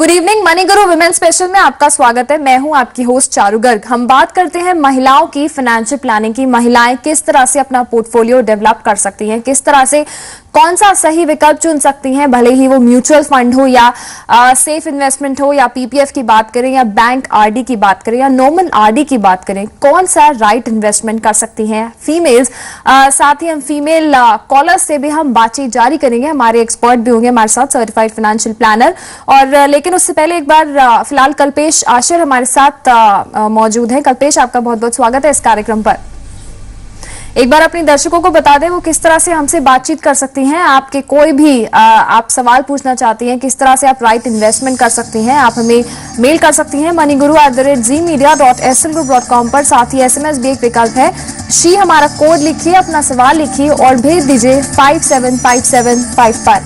Good evening, money guru women special में आपका स्वागत है। मैं हूं आपकी होस्ट चारू गर्ग। हम बात करते हैं महिलाओं की फाइनेंशियल प्लानिंग की। महिलाएं किस तरह से अपना पोर्टफोलियो डेवलप कर सकती हैं, किस तरह से कौन सा सही विकल्प चुन सकती हैं, भले ही वो म्यूचुअल फंड हो या सेफ इन्वेस्टमेंट हो या पीपीएफ की बात करें या बैंक आरडी की बात करें या नॉर्मल आरडी की बात करें, कौन सा राइट इन्वेस्टमेंट कर सकती हैं फीमेल्स। साथ ही हम फीमेल कॉलर्स से भी हम बातचीत जारी करेंगे। हमारे एक्सपर्ट भी होंगे हमारे साथ, सर्टिफाइड फाइनेंशियल प्लानर। और लेकिन उससे पहले एक बार फिलहाल कल्पेश आशिर हमारे साथ मौजूद है। कल्पेश, आपका बहुत बहुत स्वागत है इस कार्यक्रम पर। एक बार अपने दर्शकों को बता दें वो किस तरह से हमसे बातचीत कर सकती हैं। आपके कोई भी आप सवाल पूछना चाहती हैं, किस तरह से आप राइट इन्वेस्टमेंट कर सकती हैं, आप हमें मेल कर सकती हैं moneyguru@zmedia.slgroup.com पर। साथ ही एसएमएस भी एक विकल्प है। शी हमारा कोड लिखिए, अपना सवाल लिखिए और भेज दीजिए 575755 पर।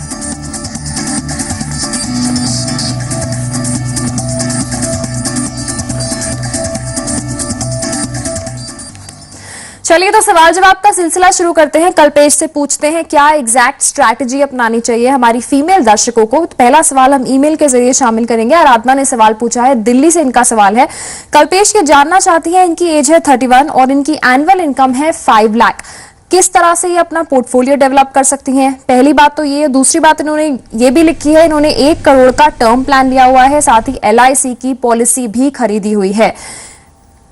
चलिए तो सवाल जवाब का सिलसिला शुरू करते हैं। कल्पेश से पूछते हैं क्या एग्जैक्ट स्ट्रैटेजी अपनानी चाहिए हमारी फीमेल दर्शकों को। तो पहला सवाल हम ईमेल के जरिए शामिल करेंगे। आराधना ने सवाल पूछा है, दिल्ली से इनका सवाल है। कल्पेश ये जानना चाहती है, इनकी एज है 31 और इनकी एनुअल इनकम है 5 लाख। किस तरह से ये अपना पोर्टफोलियो डेवलप कर सकती हैं? पहली बात तो ये। दूसरी बात इन्होंने ये भी लिखी है, इन्होंने 1 करोड़ का टर्म प्लान लिया हुआ है, साथ ही LIC की पॉलिसी भी खरीदी हुई है।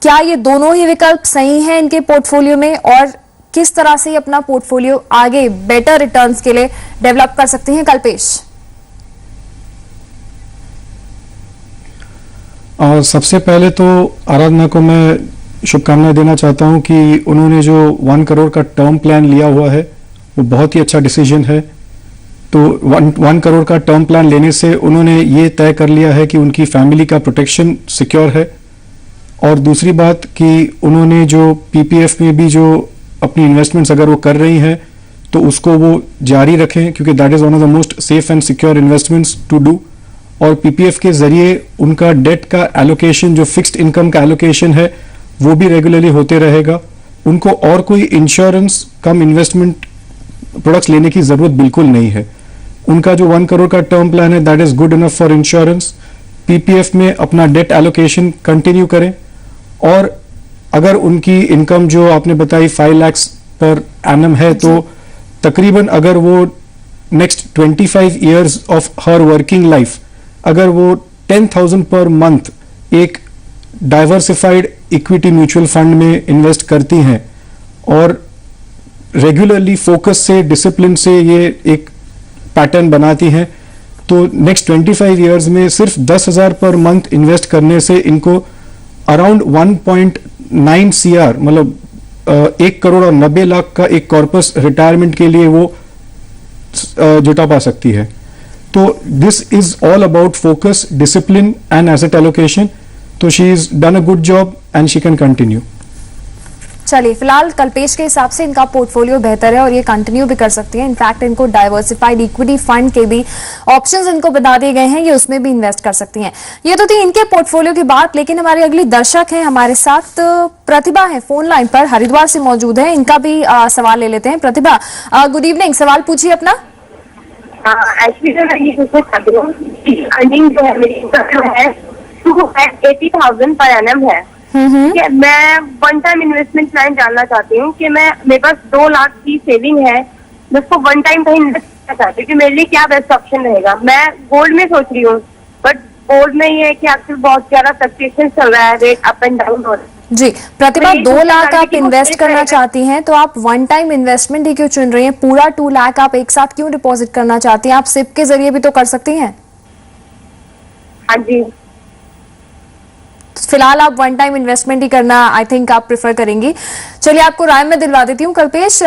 क्या ये दोनों ही विकल्प सही हैं इनके पोर्टफोलियो में, और किस तरह से अपना पोर्टफोलियो आगे बेटर रिटर्न्स के लिए डेवलप कर सकती हैं? कल्पेश, सबसे पहले तो आराधना को मैं शुभकामनाएं देना चाहता हूं कि उन्होंने जो 1 करोड़ का टर्म प्लान लिया हुआ है वो बहुत ही अच्छा डिसीजन है। तो 1 करोड़ का टर्म प्लान लेने से उन्होंने ये तय कर लिया है कि उनकी फैमिली का प्रोटेक्शन सिक्योर है। और दूसरी बात कि उन्होंने जो पीपीएफ में भी जो अपनी इन्वेस्टमेंट्स अगर वो कर रही हैं तो उसको वो जारी रखें, क्योंकि that is one of the most safe and secure investments to do. और पीपीएफ के जरिए उनका डेट का एलोकेशन, जो फिक्स्ड इनकम का एलोकेशन है, वो भी रेगुलरली होते रहेगा। उनको और कोई इंश्योरेंस कम इन्वेस्टमेंट प्रोडक्ट्स लेने की ज़रूरत बिल्कुल नहीं है। उनका जो 1 करोड़ का टर्म प्लान है that is good enough for insurance. PPF में अपना डेट एलोकेशन कंटिन्यू करें। और अगर उनकी इनकम जो आपने बताई 5 लाख पर एनम है, तो तकरीबन अगर वो next 25 years of her working life अगर वो 10,000 पर मंथ एक डाइवर्सिफाइड इक्विटी म्यूचुअल फंड में इन्वेस्ट करती हैं और रेगुलरली फोकस से, डिसिप्लिन से ये एक पैटर्न बनाती हैं, तो नेक्स्ट 25 इयर्स में सिर्फ 10,000 पर मंथ इन्वेस्ट करने से इनको अराउंड 1.9 CR, मतलब 1 करोड़ और 90 लाख का एक कॉर्पस रिटायरमेंट के लिए वो जुटा पा सकती है। तो this is all about focus, discipline and asset allocation. तो she is done a good job and she can continue. चलिए, फिलहाल कल्पेश के हिसाब से इनका पोर्टफोलियो बेहतर है और ये कंटिन्यू भी कर सकती हैं। इनफैक्ट इनको डाइवर्सिफाइड इक्विटी फंड के भी ऑप्शंस इनको बता दिए गए हैं, ये उसमें भी इन्वेस्ट कर सकती हैं। ये तो थी इनके पोर्टफोलियो की बात। लेकिन हमारी अगली दर्शक है हमारे साथ, प्रतिभा है फोन लाइन पर, हरिद्वार से मौजूद है। इनका भी सवाल ले लेते हैं। प्रतिभा, गुड इवनिंग, सवाल पूछिए अपना। एक्चुअली मैं ये पूछना चाहती हूँ, अर्निंग जो है मेरी है 280,000 पर एनम है। मैं वन टाइम इन्वेस्टमेंट प्लान जानना चाहती हूँ कि मेरे पास 2 लाख की सेविंग है, मैं उसको वन टाइम कहीं इन्वेस्ट करना चाहती हूँ कि मेरे लिए क्या बेस्ट ऑप्शन रहेगा। मैं गोल्ड में सोच रही हूँ, बट गोल्ड में ये है कि आजकल बहुत ज्यादा फ्लक्चुएशन चल रहा है, रेट अप एंड डाउन हो रहा है। जी प्रतिभा, 2 लाख आप इन्वेस्ट करना चाहती हैं, तो आप वन टाइम इन्वेस्टमेंट ही क्यों चुन रही हैं? पूरा 2 लाख आप एक साथ क्यों डिपॉजिट करना चाहती हैं? आप सिप के जरिए भी तो कर सकती हैं। हाँ जी, फिलहाल आप वन टाइम इन्वेस्टमेंट ही करना आई थिंक आप प्रेफर करेंगी। चलिए, आपको राय में दिलवा देती हूँ। कल्पेश,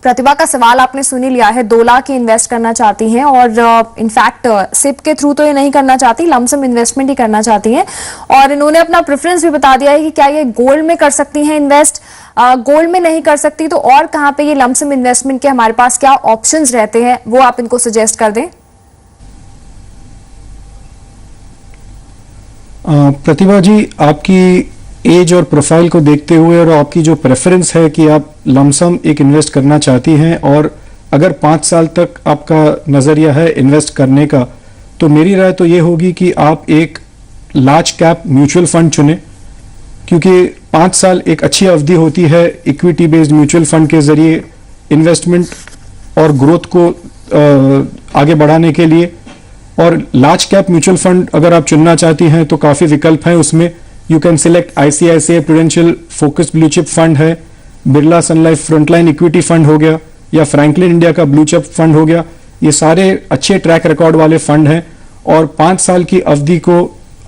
प्रतिभा का सवाल आपने सुनी लिया है। 2 लाख ही इन्वेस्ट करना चाहती हैं और इनफैक्ट सिप के थ्रू तो ये नहीं करना चाहती, लमसम इन्वेस्टमेंट ही करना चाहती हैं। और इन्होंने अपना प्रेफरेंस भी बता दिया है कि क्या ये गोल्ड में कर सकती हैं इन्वेस्ट। गोल्ड में नहीं कर सकती तो और कहाँ पे ये लमसम इन्वेस्टमेंट के हमारे पास क्या ऑप्शंस रहते हैं, वो आप इनको सजेस्ट कर दें। प्रतिभा जी, आपकी एज और प्रोफाइल को देखते हुए और आपकी जो प्रेफरेंस है कि आप लमसम एक इन्वेस्ट करना चाहती हैं और अगर 5 साल तक आपका नज़रिया है इन्वेस्ट करने का, तो मेरी राय तो ये होगी कि आप एक लार्ज कैप म्यूचुअल फंड चुनें, क्योंकि 5 साल एक अच्छी अवधि होती है इक्विटी बेस्ड म्यूचुअल फंड के जरिए इन्वेस्टमेंट और ग्रोथ को आगे बढ़ाने के लिए। और लार्ज कैप म्यूचुअल फंड अगर आप चुनना चाहती हैं तो काफ़ी विकल्प हैं उसमें। You can select ICICI prudential focus blue chip fund है, बिरला सन लाइफ फ्रंटलाइन इक्विटी फंड हो गया, या फ्रैंकलिन इंडिया का ब्लू चिप फंड हो गया। ये सारे अच्छे ट्रैक रिकॉर्ड वाले फंड हैं और 5 साल की अवधि को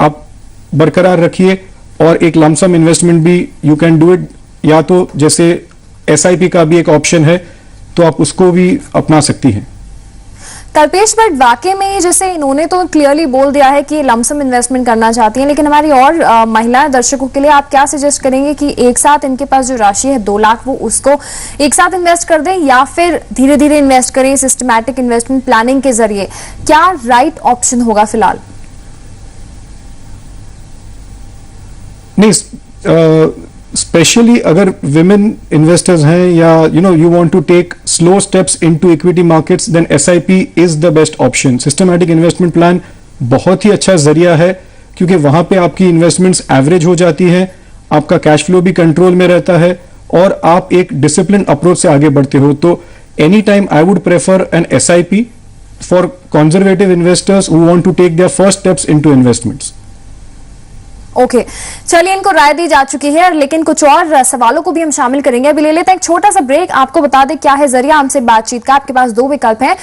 आप बरकरार रखिए। और एक लमसम इन्वेस्टमेंट भी यू कैन डू इट, या तो जैसे SIP का भी एक ऑप्शन है तो आप उसको भी अपना सकती हैं। कल्पेश, बट वाकई में जैसे इन्होंने तो क्लियरली बोल दिया है कि लमसम इन्वेस्टमेंट करना चाहती हैं, लेकिन हमारी और महिला दर्शकों के लिए आप क्या सजेस्ट करेंगे कि एक साथ इनके पास जो राशि है 2 लाख वो उसको एक साथ इन्वेस्ट कर दें या फिर धीरे धीरे इन्वेस्ट करें सिस्टमैटिक इन्वेस्टमेंट प्लानिंग के जरिए? क्या राइट ऑप्शन होगा फिलहाल? नहीं, स्पेशली अगर विमेन इन्वेस्टर्स हैं या you want to take slow steps into equity markets, then SIP is the best option. Systematic investment plan बहुत ही अच्छा जरिया है, क्योंकि वहां पे आपकी इन्वेस्टमेंट्स एवरेज हो जाती है, आपका कैश फ्लो भी कंट्रोल में रहता है और आप एक डिसिप्लिन अप्रोच से आगे बढ़ते हो। तो any time I would prefer an SIP for conservative investors who want to take their first steps into investments. Okay, चलिए इनको राय दी जा चुकी है, लेकिन कुछ और सवालों को भी हम शामिल करेंगे। अभी ले लेते हैं एक छोटा सा ब्रेक। आपको बता दें क्या है जरिया हमसे बातचीत का। आपके पास 2 विकल्प हैं,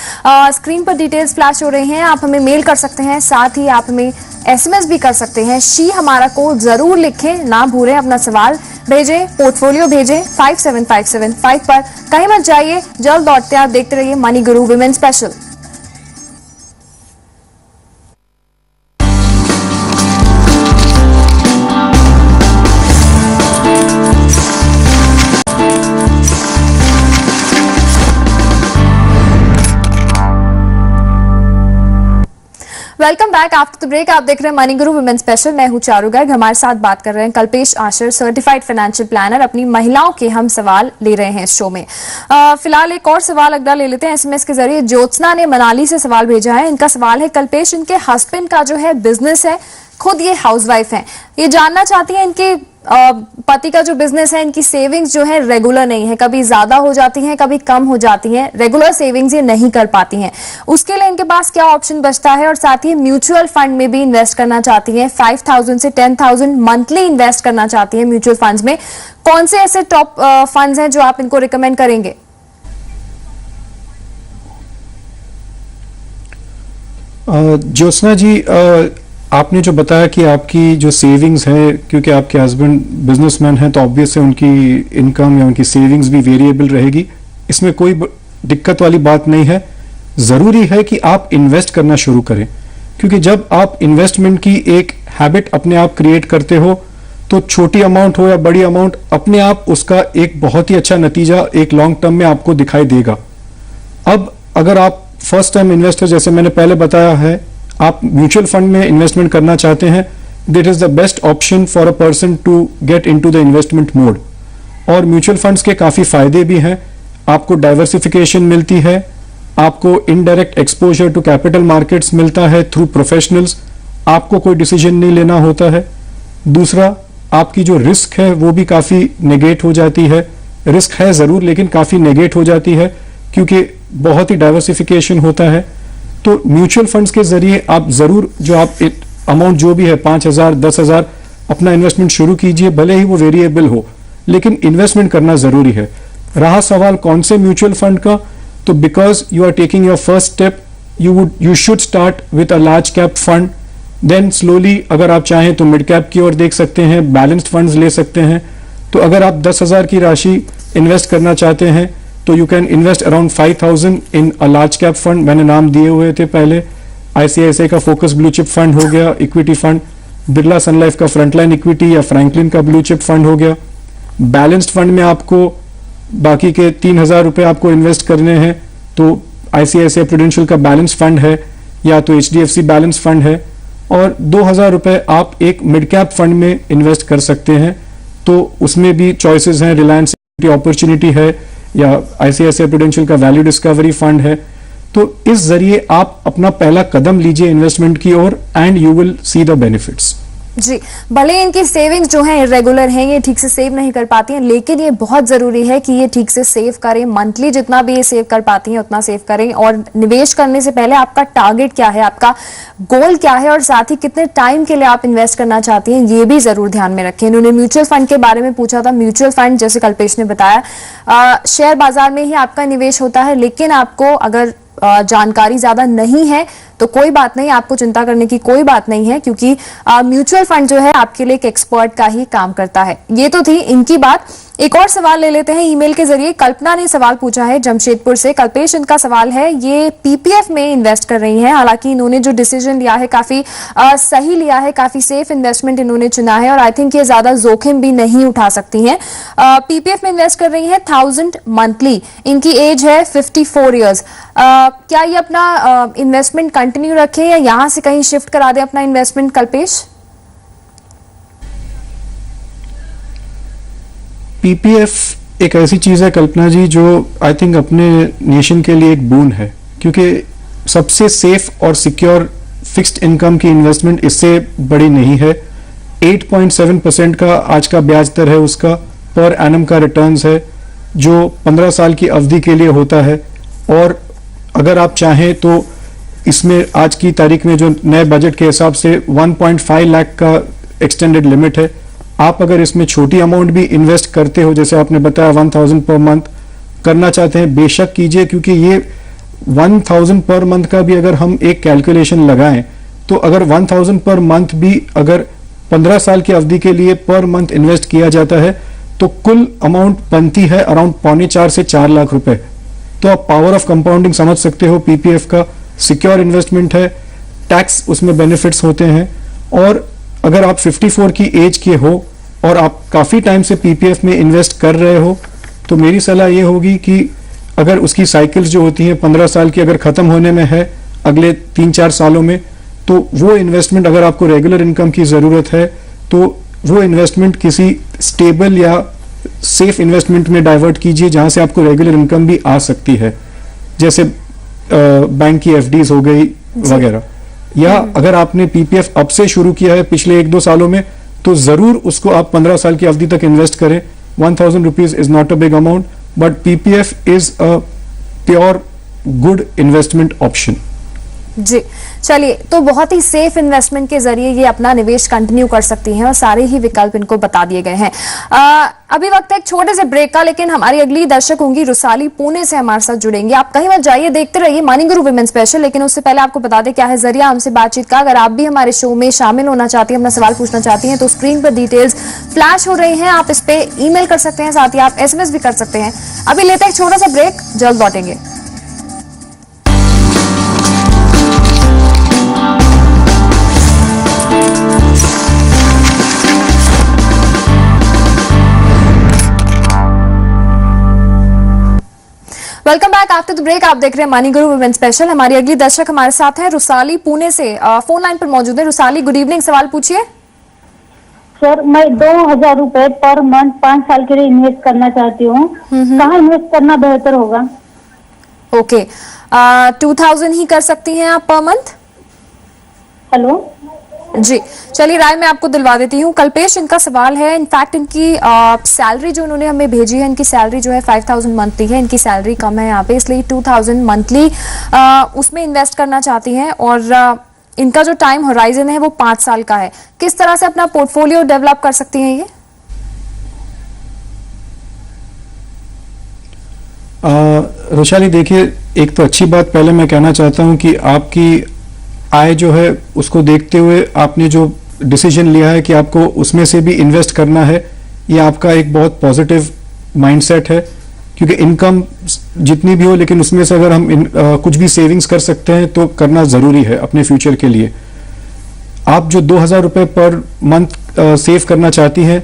स्क्रीन पर डिटेल्स फ्लैश हो रही हैं। आप हमें मेल कर सकते हैं, साथ ही आप हमें SMS भी कर सकते हैं। शी हमारा कोड जरूर लिखें, ना भूलें। अपना सवाल भेजें, पोर्टफोलियो भेजें 57575 पर। कहीं मत जाइए, जल्द लौटते आप देखते रहिए money guru women special. Welcome back after the break. आप देख रहे हैं मनी गुरु वुमेन स्पेशल। मैं हूं चारू गर्ग। हमारे साथ बात कर रहे हैं Kalpesh Ashar, certified financial planner. अपनी महिलाओं के हम सवाल ले रहे हैं इस शो में। फिलहाल एक और सवाल अगला ले लेते हैं। SMS के जरिए ज्योत्सना ने मनाली से सवाल भेजा है। इनका सवाल है, कल्पेश इनके हस्बैंड का जो है बिजनेस है, खुद ये हाउसवाइफ हैं, ये जानना चाहती हैं इनके पति का जो बिजनेस है, इनकी सेविंग्स जो है रेगुलर नहीं है, कभी ज्यादा हो जाती हैं, कभी कम हो जाती हैं, रेगुलर सेविंग्स ये नहीं कर पाती हैं। उसके लिए इनके पास क्या ऑप्शन बचता है? और साथ ही म्यूचुअल फंड में भी इन्वेस्ट करना चाहती हैं, 5,000 से 10,000 मंथली इन्वेस्ट करना चाहती हैं म्यूचुअल फंड्स में। कौन से ऐसे टॉप फंड्स हैं जो आप इनको रिकमेंड करेंगे? ज्योत्सना जी, आपने जो बताया कि आपकी जो सेविंग्स है, क्योंकि आपके हस्बैंड बिजनेसमैन हैं तो ऑब्वियस है उनकी इनकम या उनकी सेविंग्स भी वेरिएबल रहेगी। इसमें कोई दिक्कत वाली बात नहीं है। ज़रूरी है कि आप इन्वेस्ट करना शुरू करें, क्योंकि जब आप इन्वेस्टमेंट की एक हैबिट अपने आप क्रिएट करते हो तो छोटी अमाउंट हो या बड़ी अमाउंट, अपने आप उसका एक बहुत ही अच्छा नतीजा एक लॉन्ग टर्म में आपको दिखाई देगा। अब अगर आप फर्स्ट टाइम इन्वेस्टर, जैसे मैंने पहले बताया है, आप म्यूचुअल फंड में इन्वेस्टमेंट करना चाहते हैं, that is the best option for a person to get into the investment mode. और म्यूचुअल फंड्स के काफी फायदे भी हैं। आपको डाइवर्सिफिकेशन मिलती है, आपको indirect exposure to capital markets मिलता है थ्रू प्रोफेशनल्स, आपको कोई डिसीजन नहीं लेना होता है। दूसरा, आपकी जो रिस्क है वो भी काफी नेगेट हो जाती है। रिस्क है जरूर, लेकिन काफी नेगेट हो जाती है क्योंकि बहुत ही डाइवर्सिफिकेशन होता है। तो म्यूचुअल फंड्स के जरिए आप जरूर जो आप अमाउंट जो भी है 5,000 10,000 अपना इन्वेस्टमेंट शुरू कीजिए, भले ही वो वेरिएबल हो, लेकिन इन्वेस्टमेंट करना जरूरी है। रहा सवाल कौन से म्यूचुअल फंड का, तो because you are taking your first step, you should start with a large cap fund, then slowly अगर आप चाहें तो मिड कैप की ओर देख सकते हैं, बैलेंस्ड फंड्स ले सकते हैं। तो अगर आप 10,000 की राशि इन्वेस्ट करना चाहते हैं तो you can invest around 5,000 in a large cap fund. मैंने नाम दिए हुए थे पहले, ICICI का फोकस ब्लू चिप फंड हो गया, इक्विटी फंड, बिरला सन लाइफ का फ्रंटलाइन इक्विटी या फ्रैंकलिन का ब्लू चिप फंड हो गया। बैलेंस्ड फंड में आपको बाकी के 3,000 रुपए आपको इन्वेस्ट करने हैं तो ICICI प्रूडेंशियल का बैलेंस फंड है या तो HDFC बैलेंस फंड है, और 2,000 रुपए आप एक मिड कैप फंड में इन्वेस्ट कर सकते हैं। तो उसमें भी चॉइसेस हैं, रिलायंस अपॉर्चुनिटी है या ICICI प्रूडेंशियल का वैल्यू डिस्कवरी फंड है। तो इस जरिए आप अपना पहला कदम लीजिए इन्वेस्टमेंट की ओर and you will see the benefits. जी, भले इनकी सेविंग्स जो है इरेगुलर हैं, ये ठीक से सेव नहीं कर पाती हैं, लेकिन ये बहुत जरूरी है कि ये ठीक से सेव करें। मंथली जितना भी ये सेव कर पाती हैं उतना सेव करें, और निवेश करने से पहले आपका टारगेट क्या है, आपका गोल क्या है, और साथ ही कितने टाइम के लिए आप इन्वेस्ट करना चाहती हैं, ये भी जरूर ध्यान में रखें। इन्होंने म्यूचुअल फंड के बारे में पूछा था। म्यूचुअल फंड, जैसे कल्पेश ने बताया, शेयर बाजार में ही आपका निवेश होता है, लेकिन आपको अगर जानकारी ज्यादा नहीं है तो कोई बात नहीं, आपको चिंता करने की कोई बात नहीं है, क्योंकि म्यूचुअल फंड जो है आपके लिए एक एक्सपर्ट का ही काम करता है। ये तो थी इनकी बात। एक और सवाल ले लेते हैं ईमेल के जरिए। कल्पना ने सवाल पूछा है जमशेदपुर से। कल्पेश, इनका सवाल है, ये पीपीएफ में इन्वेस्ट कर रही हैं। हालांकि इन्होंने जो डिसीजन लिया है काफी सही लिया है, काफी सेफ इन्वेस्टमेंट इन्होंने चुना है, और आई थिंक ये ज्यादा जोखिम भी नहीं उठा सकती हैं। पीपीएफ में इन्वेस्ट कर रही है 1000 मंथली। इनकी एज है 54 ईयर्स। क्या ये अपना इन्वेस्टमेंट कंटिन्यू रखें या यहां से कहीं शिफ्ट करा दें अपना इन्वेस्टमेंट, कल्पेश? पीपीएफ एक ऐसी चीज है कल्पना जी जो आई थिंक अपने नेशन के लिए एक बून है, क्योंकि सबसे सेफ और सिक्योर फिक्स्ड इनकम की इन्वेस्टमेंट इससे बड़ी नहीं है। 8.7% का आज का ब्याज दर है, उसका पर एनम का रिटर्न्स है जो 15 साल की अवधि के लिए होता है। और अगर आप चाहें तो इसमें आज की तारीख में जो नए बजट के हिसाब से 1.5 लाख का एक्सटेंडेड लिमिट है। आप अगर इसमें छोटी अमाउंट भी इन्वेस्ट करते हो, जैसे आपने बताया 1000 पर मंथ करना चाहते हैं, बेशक कीजिए, क्योंकि ये 1000 पर मंथ का भी अगर हम एक कैलकुलेशन लगाएं तो अगर 1000 पर मंथ भी अगर 15 साल की अवधि के लिए पर मंथ इन्वेस्ट किया जाता है तो कुल अमाउंट बनती है अराउंड 3.25 से 4 लाख रुपए। तो आप पावर ऑफ कंपाउंडिंग समझ सकते हो। पीपीएफ का सिक्योर इन्वेस्टमेंट है, टैक्स उसमें बेनिफिट्स होते हैं, और अगर आप 54 की एज के हो और आप काफी टाइम से पीपीएफ में इन्वेस्ट कर रहे हो तो मेरी सलाह ये होगी कि अगर उसकी साइकिल्स जो होती हैं 15 साल की अगर खत्म होने में है अगले 3-4 सालों में, तो वो इन्वेस्टमेंट अगर आपको रेगुलर इनकम की जरूरत है तो वो इन्वेस्टमेंट किसी स्टेबल या सेफ इन्वेस्टमेंट में डाइवर्ट कीजिए जहां से आपको रेगुलर इनकम भी आ सकती है, जैसे बैंक की एफडीज हो गई वगैरह। या अगर आपने पीपीएफ अब से शुरू किया है पिछले 1-2 सालों में तो जरूर उसको आप 15 साल की अवधि तक इन्वेस्ट करें। 1000 rupees is not a big amount, but PPF is a pure good investment option. जी, चलिए, तो बहुत ही सेफ इन्वेस्टमेंट के जरिए ये अपना निवेश कंटिन्यू कर सकती हैं और सारे ही विकल्प इनको बता दिए गए हैं। अभी वक्त है एक छोटे से ब्रेक का, लेकिन हमारी अगली दर्शक होंगी रुसाली, पुणे से हमारे साथ जुड़ेंगे। आप कहीं मत जाइए, देखते रहिए मॉर्निंग गुरु विमेन स्पेशल। लेकिन उससे पहले आपको बता दें क्या है जरिया हमसे बातचीत का। अगर आप भी हमारे शो में शामिल होना चाहती हैं, अपना सवाल पूछना चाहती हैं, तो स्क्रीन पर डिटेल्स फ्लैश हो रही हैं, आप इस पे ईमेल कर सकते हैं, साथ ही आप SMS भी कर सकते हैं। अभी लेते हैं एक छोटा सा ब्रेक, जल्द लौटेंगे। Welcome back after the break. आप देख रहे हैं मनी गुरु वुमेन स्पेशल। हमारी अगली दर्शक हमारे साथ है रुसाली, पुणे से फोन लाइन पर मौजूद है। रुसाली, गुड इवनिंग, सवाल पूछिए। सर, मैं 2000 रुपए पर मंथ 5 साल के लिए इन्वेस्ट करना चाहती हूँ। कहाँ इन्वेस्ट करना बेहतर होगा? ओके, 2000 ही कर सकती हैं आप पर मंथ? हेलो जी, चलिए राय मैं आपको दिलवा देती हूँ। कल्पेश, इनका सवाल है, इनफैक्ट इनकी सैलरी जो उन्होंने हमें भेजी है, इनकी सैलरी जो है 5000 मंथली है। इनकी सैलरी कम है यहाँ पे, इसलिए 2000 मंथली उसमें इन्वेस्ट करना चाहती हैं। और इनका जो टाइम होराइजन है वो 5 साल का है। किस तरह से अपना पोर्टफोलियो डेवलप कर सकती हैं ये? रुशाली, देखिए, एक तो अच्छी बात पहले मैं कहना चाहता हूं कि आपकी आय जो है उसको देखते हुए आपने जो डिसीजन लिया है कि आपको उसमें से भी इन्वेस्ट करना है, ये आपका एक बहुत पॉजिटिव माइंडसेट है। क्योंकि इनकम जितनी भी हो, लेकिन उसमें से अगर हम कुछ भी सेविंग्स कर सकते हैं तो करना जरूरी है अपने फ्यूचर के लिए। आप जो 2000 रुपए पर मंथ सेव करना चाहती हैं,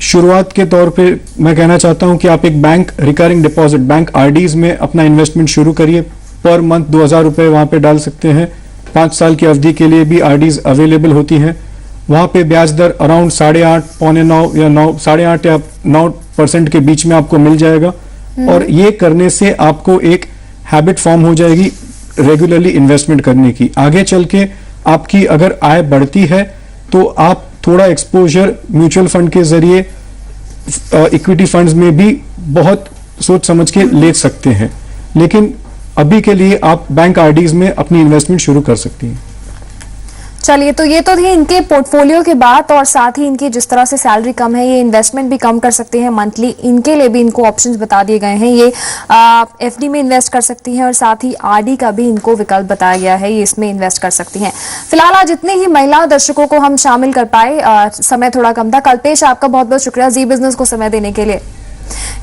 शुरुआत के तौर पे मैं कहना चाहता हूं कि आप एक bank recurring deposit, bank RDs में अपना इन्वेस्टमेंट शुरू करिए। पर मंथ 2000 रुपए वहां पे डाल सकते हैं। 5 साल की अवधि के लिए भी आरडीज अवेलेबल होती हैं। वहां पे ब्याज दर अराउंड 8.5, 8.25 या 8.5 या 9% के बीच में आपको मिल जाएगा। और ये करने से आपको एक हैबिट फॉर्म हो जाएगी रेगुलरली इन्वेस्टमेंट करने की। आगे चल के आपकी अगर आय बढ़ती है तो आप थोड़ा एक्सपोजर म्यूचुअल फंड के जरिए इक्विटी फंड्स में भी बहुत सोच समझ के ले सकते हैं, लेकिन अभी के लिए आप बैंक आरडीज में अपनी इन्वेस्टमेंट शुरू कर सकती हैं। चलिए, तो ये तो थी इनके पोर्टफोलियो की बात, और साथ ही इनकी जिस तरह से सैलरी कम है ये इन्वेस्टमेंट भी कम कर सकते हैं मंथली, इनके लिए भी इनको ऑप्शंस बता दिए गए हैं। ये एफडी में इन्वेस्ट कर सकती हैं और साथ ही आरडी का भी इनको विकल्प बताया गया है, ये इसमें इन्वेस्ट कर सकती हैं। फिलहाल आज इतने ही महिला दर्शकों को हम शामिल कर पाए, समय थोड़ा कम था। कल्पेश, आपका बहुत बहुत शुक्रिया जी बिजनेस को समय देने के लिए।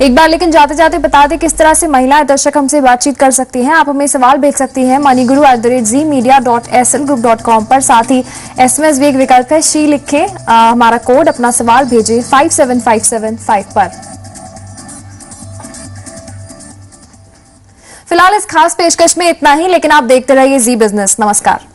एक बार लेकिन जाते जाते बता दें किस तरह से महिलाएं दर्शक हमसे बातचीत कर सकती हैं। आप हमें सवाल भेज सकती हैं moneyGuru@zmedia.slgroup.com पर। साथ ही SMS भी एक विकल्प है, शी लिखें, हमारा कोड, अपना सवाल भेजें 57575 पर। फिलहाल इस खास पेशकश में इतना ही, लेकिन आप देखते रहिए जी बिजनेस। नमस्कार।